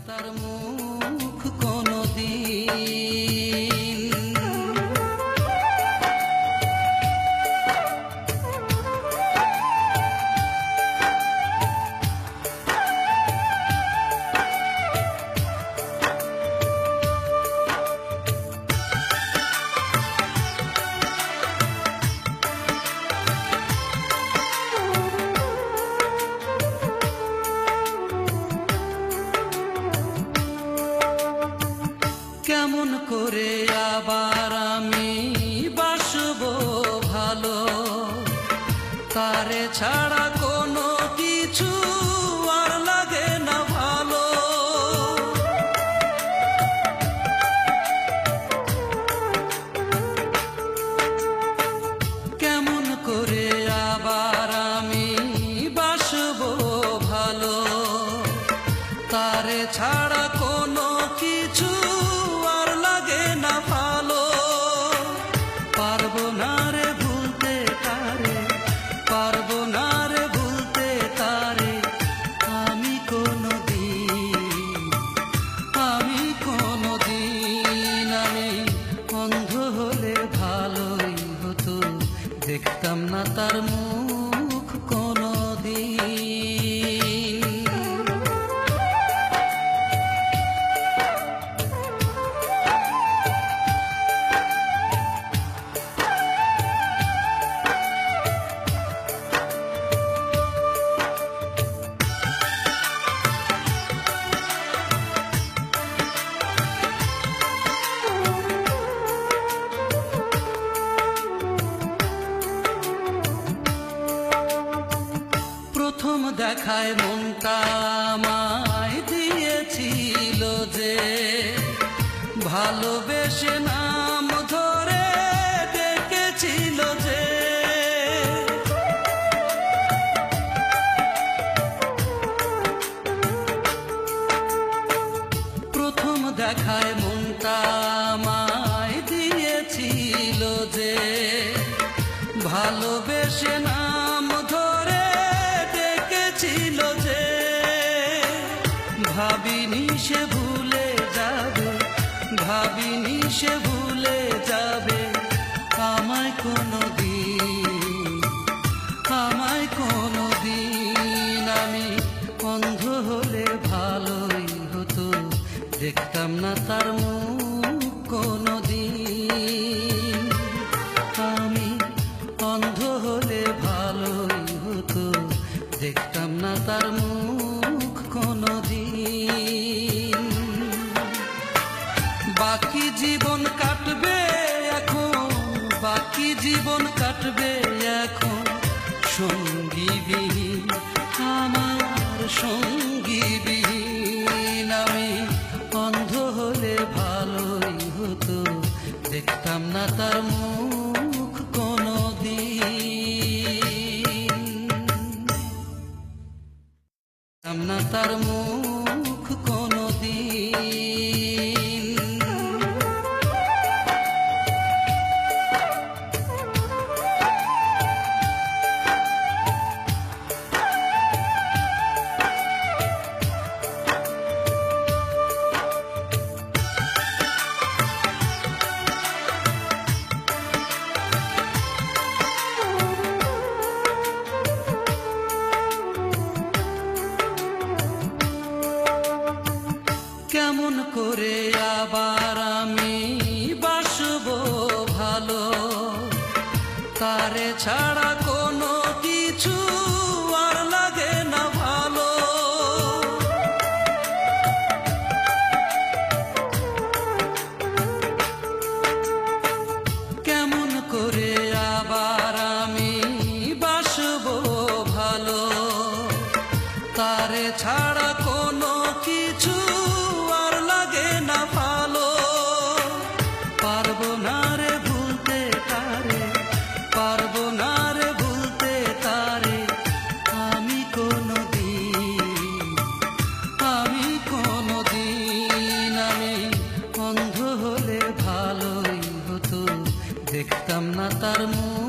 তার মুখ কোনদিন। কেমন করে আবার আমি বাসবো ভালো, তারে ছাড়া কোনো কিছু আর লাগে না ভালো। কেমন করে আবার আমি বাসবো ভালো, তারে ছাড়া কোনো কিছু পারবো না রে ভুলতে তারে, পারবো না রে ভুলতে তারে। আমি কোনদিন আমি অন্ধ হলে ভালোই হতো, দেখতাম না তার মুখ কোনদিন। প্রথম দেখায় মনটা আমায় দিয়েছিল যে, ভালোবেসে নাম ধরে ডেকেছিল যে। প্রথম দেখায় মনটা আমায় দিয়েছিল যে, ভালোবেসে নাম ধরে ছিল যে। ভাবিনি সে ভুলে যাবে, ভাবিনি সে ভুলে যাবে আমায় কোনদিন, আমায় কোনদিন। আমি অন্ধ হলে ভালোই হতো, দেখতাম না তার মুখ কোনদিন। আমি অন্ধ হলে ভালোই হতো, দেখতাম না তার মুখ কোনদিন। বাকি জীবন কাটবে এখন, বাকি জীবন কাটবে এখন সঙ্গীবিহীন, আমার সঙ্গীবিহীন। আমি অন্ধ হলে ভালোই হতো, দেখতাম না তার মুখ কোনদিন, দেখতাম না তার মুখ কোনদিন। কেমন করে আবার আমি বাসবো ভালো, তারে ছাড়া কোনো কিছু আর লাগে না ভালো। কেমন করে আবার আমি বাসবো ভালো, তারে ছাড়া কোনো কিছু আর লাগে না ভালো। পারবো না রে ভুলতে তারে, পারবো না রে ভুলতে তারে। আমি কোনদিন আমি অন্ধ হলে ভালোই হতো, দেখতাম না তার মুখ